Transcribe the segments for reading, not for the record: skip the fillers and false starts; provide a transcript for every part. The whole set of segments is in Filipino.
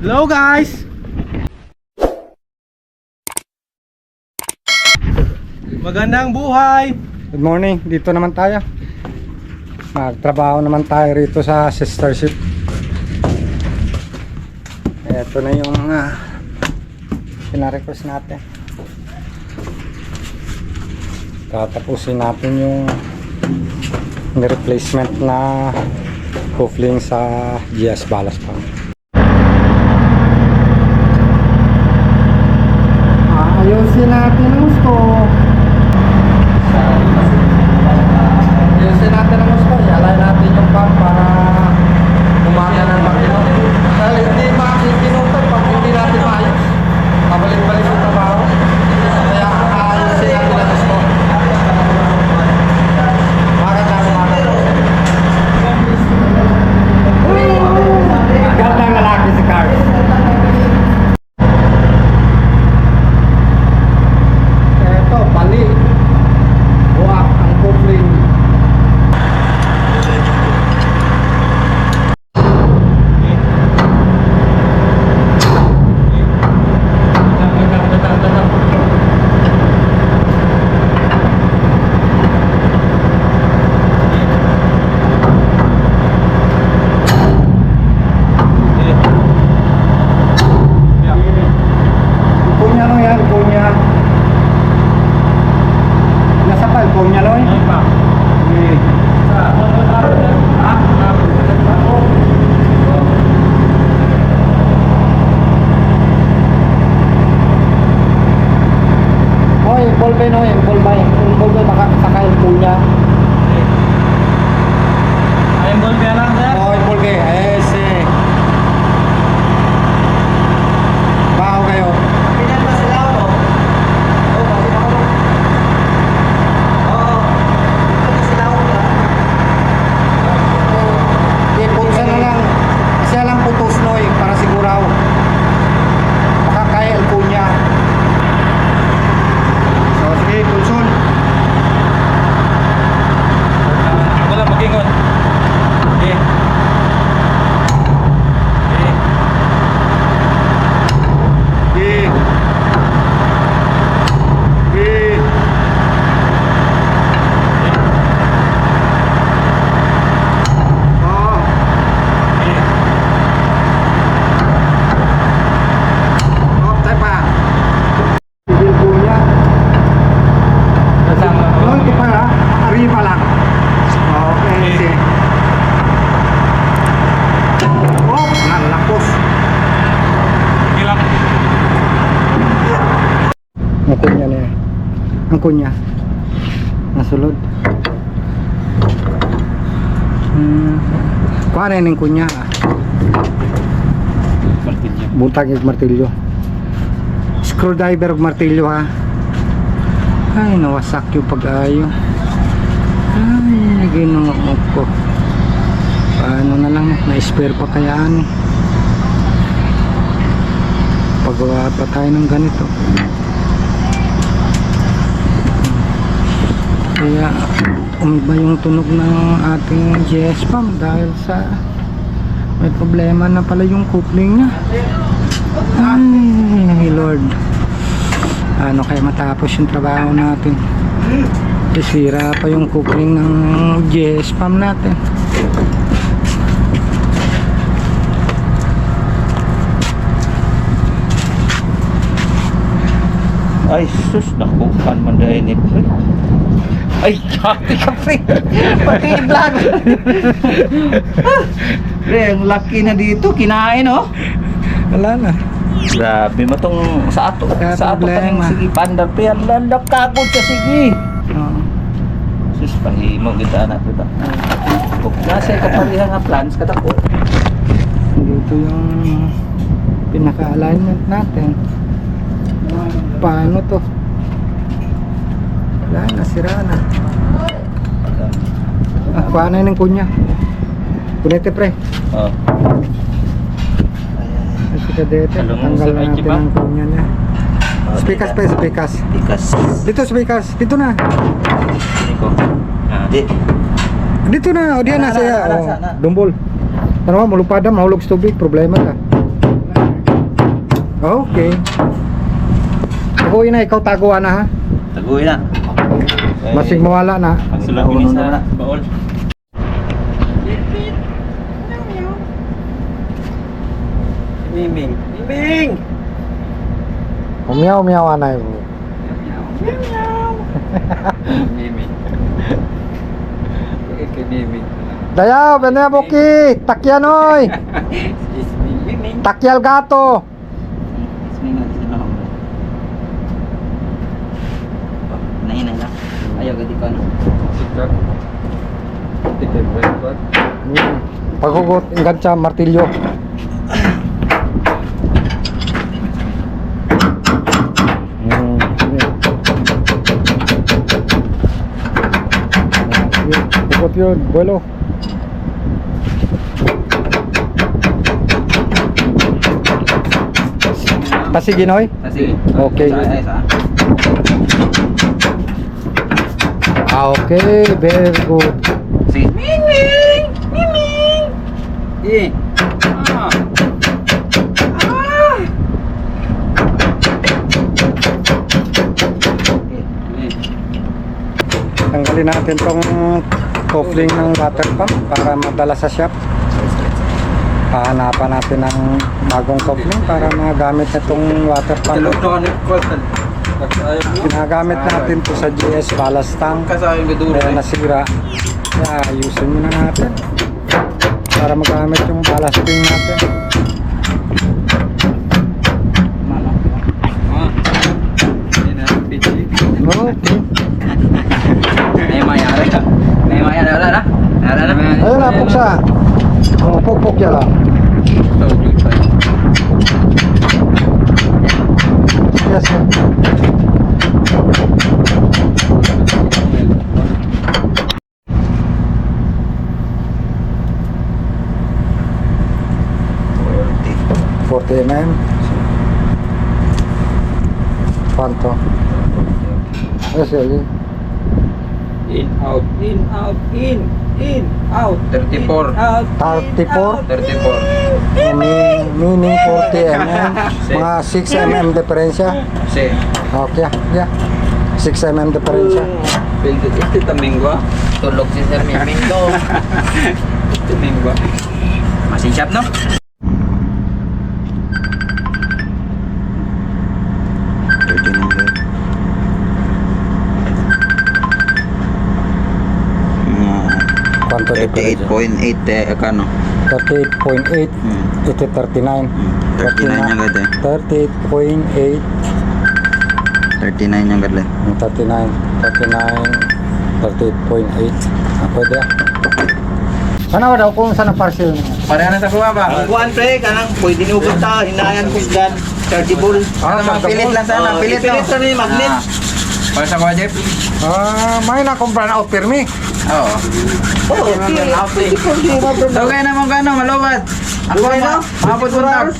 Hello guys! Magandang buhay! Good morning, dito naman tayo. Magtrabaho naman tayo rito sa sister ship. Ito na yung pina-request natin. Tatapusin natin yung replacement na coupling sa GS ballast pump. Ayusin natin ang gusto. Ayusin natin ang gusto. Ialay natin yung pump para umaga ng makino. Dahil hindi makikinutan pag hindi natin maayos. Pabalik-balik yung trabaho. Kaya ayusin natin ang gusto. Gandang lalaki si Carl. Ito, bali. Buwak ang coupling. Punya no yan, punya. Nasa pa, punya no yan. Oh, involve no, involve baka sakay punya. Ayun ball kaya lang sir? Oh, involve ese. Baho kayo. Pinyan ba sila o? Oo, bakit ako? Oo. Bakit sila o ba? Iputsa na lang. Kasi lang putos noy para siguraw. Baka kaya el punya. So sige, pulson. Ako lang mag-ingon. Okay. Sige. Sige. Oh. Oh, tayo pa. Sige, punya. Kasama ko. No, ito pa ha. Arriba lang. Okay, sige. Oh, nalakos. Ilang? Ang kunya niya. Ang kunya. Nasulod. Kuha na yung kunya. Martilyo. Buntag yung martilyo. Screwdriver martilyo ha. Ay, nawasak yung pag-ayo. Ay, ginungo ko. Paano na lang, na-spare pa kayaan eh. Pagawa pa tayo ng ganito. Kaya umiba yung tunog ng ating GS pump dahil sa may problema na pala yung coupling niya. Ay Lord, ano kaya matapos yung trabaho natin? Sira pa yung coupling ng GS pump natin. Ay, sus, nakupan man dahil ni pre. Ay, kati ka pre. Pati vlog. Pre, ang laki na dito. Kinain, oh. Wala na. Grabe mo tong sa ato. Kaya Sa ato problema. kaming sige pandar. Pre, ang lalakagod ka sige. Oo. Sus, pahimo kita na ito. Kung nasa kaparihan nga plans, katako. Dito yung pinaka-alignment natin. Paano to? Wala na, sira na. Kuha na yung kunya. Kunete pre. Oh. Kasi kadete, Alam mo, tanggal sa na natin Aichi ba? ang kunya niya. Speakers pa, speakers. Because, Dito speakers, dito na. ini ko. Di. Dito na, o diyan na saya. Sana. Dumbol. Ano mo, mulupad na, mahulog sa tubig, problema ka. Okay. Taguin na, ikaw taguan na ha. Taguin na. Masig mawala na. Sulapin sa baol. Miming. Miming! Umiyaw anay mo. Miming. Kay Miming. Dayaw, benda buki. Takyan oy. Miming. Takyal gato. Nainay na. Ayaw gadi ko ano. Paghugot, engancha, martilyo. Hugot yun, buelo. Kasi Ginoy? Sige. Okay. Okay, very good. Sige. Miming! Miming! Eh. Ah. Ah. Tanggalin natin tong coupling ng water pump para madala sa shop. Hahanapan natin ng bagong coupling para magamit na itong water pump. Ginagamit natin to sa GS ballast tank. Kaya nasira. Kaya ayusin muna natin para magamit yung ballasting natin. Okay. May mayari ka. May mayari wala na. Wala na. Ayun na, puksa. Pukpuk yan lang. Yes, sir. $40 mm. Quanto? Yes, sir. In, out, in, out, in, out. 34. Out, 34? 34. Meaning 40 mm. Mga 6 mm diferensya. Si. Okay, yeah. 6 mm diferensya. Este también gua. Tulog si Sir Miming do. Este también gua. Masih siap no? Quanto diferensya? 38.8 kano? 38.8. Ito 39. 39 yang gede. 38.8. 39 yang gede. 39. 38.8. Pwede ah. Sana daw kung saan ang parcel niya? Pareha na sa kuha ba? Ang kuhan pre, kanang pwede niugot ta, hinayan ko gan, chargeable. Pilit lang sana, pilit no? Pilit na ni magnet. Para sa kuha, Jeff? May nakumpra na out permi. Oo. Oo, So kaya naman kano, malawad. Ako na, mabot punta.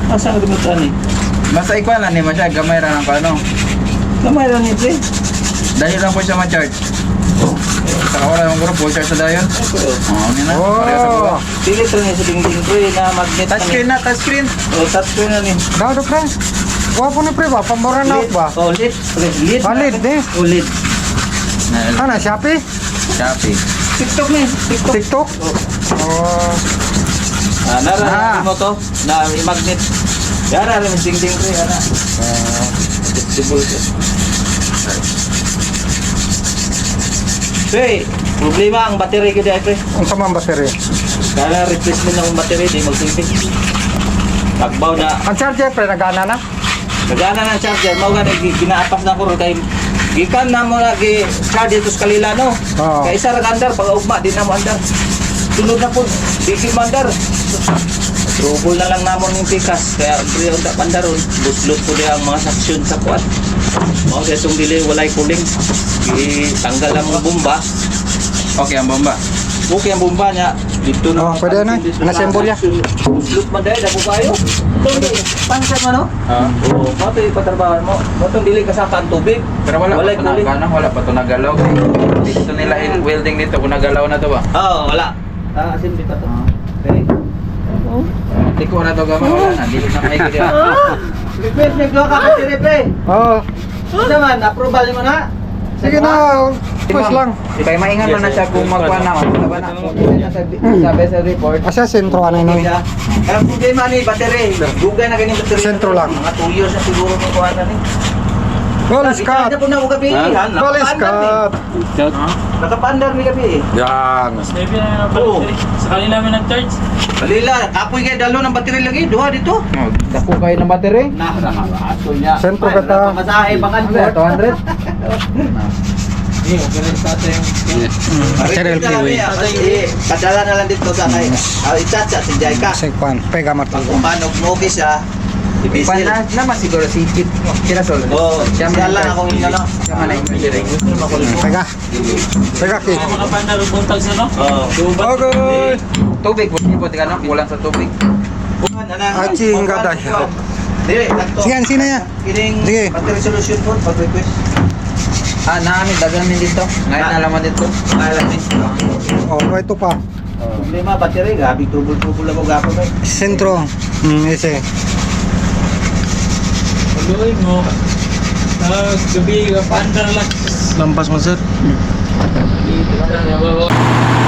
Asa ka dumataan ni? Basta ikaw lang ni Masya, gamay ra ng kano. Kamay lang ni pre. Dahil lang po siya ma-charge. Saka wala naman guro, full charge sa dayon. Oo, yun na. Pareha sa kuha. Pilit na ni sa dingding pre na magnet. Touchscreen na, touchscreen. Oh, touchscreen na ni. Daw do pre. Wapo ni pre ba? Pamura na out ba? Oh, lit. Pre, lit. Lid eh. Oh, lit. Ano, Shopee? Shopee. TikTok ni, TikTok. TikTok? Oh. Nara mo to, na may magnet. Yara rin dingding pre, yara. Flexible ko. Pre, problema ang battery ko dahil pre. Ang samang battery. Kaya replacement ng battery, di magsilping. Takbaw na, Ang charger pre, nagana na? nagana ng charger, mau nga ginaapas na ko rin kay gikan na mo lagi charger to sa kalila no. Oo. Kaya isa ra andar pag ugma di na mo andar. Sunod na po, di mo andar. Trouble na lang namon yung pikas kaya pre unda pandaron. Buslot po dia ang mga saksyon sa kuat. Mao sa itong dili walay cooling. Tanggal ang mga bomba. Okay, ang bomba. Okay ang bomba niya. Dito Oh, pwede na. Ana-assemble ya. Buslot man dahil dako kayo. Pansan mo no? Oo, mato yung patrabahan mo. Mato dili ka sa kan tubig. Pero wala Walay pa ito cooling. wala pa ito nagalaw. Dito nila welding dito, kung nagalaw na to ba? Oo, wala. Asin dito to. Okay. Hindi ko na ito gama, wala na. Dili na may kaya. Request niya ka battery pre. Oo. Ano naman, approval mo na? Sige na, request lang. Kaya maingan mo na siya kung magkuhan na. Taba na. Sabi sa report. Asa sentro ano yun? Ang problema ni battery. Dugay na ganyan battery. Sentro lang. Mga 2 years na siguro kung kuha na ni. Well, Scott. Ito po na ako gabi. Well, Scott. Nakapandar ni gabi. Yan. Mas maybe na Oo. naman. Sakali namin nag-charge. Balila, apoy kayo dalo ng battery lagi. Duha dito. Dako kayo ng battery. Ato niya. Sentro ka ta. Pamasahe, bakan po. 200. Cheryl Kiwi. Padala na lang dito sa kay. Itchat si Jai ka. Sekwan. Pega Martin. Kung paano mo siya. Ipan na naman siguro si Kit. Kira sol. Oo, siya lang akong inano. Siya man ay engineering. Pega. Pega ki. Mga kapandar, buntag sa no? Oo. Okay. Tubig po po tika no, kulang sa tubig. Aching gaday. Dire, takto. Sige, sino ya? Kining Sige. battery solution po pag-request. Ah, namin dagan din dito. Ngayon na laman dito. Kaya ni. Oh, ito pa. Problema battery, gabi trouble lang mo gapo ba. Sentro. Ese. Pagluin mo. Gabi, kapandar lang. Lampas mo sir. Dito lang.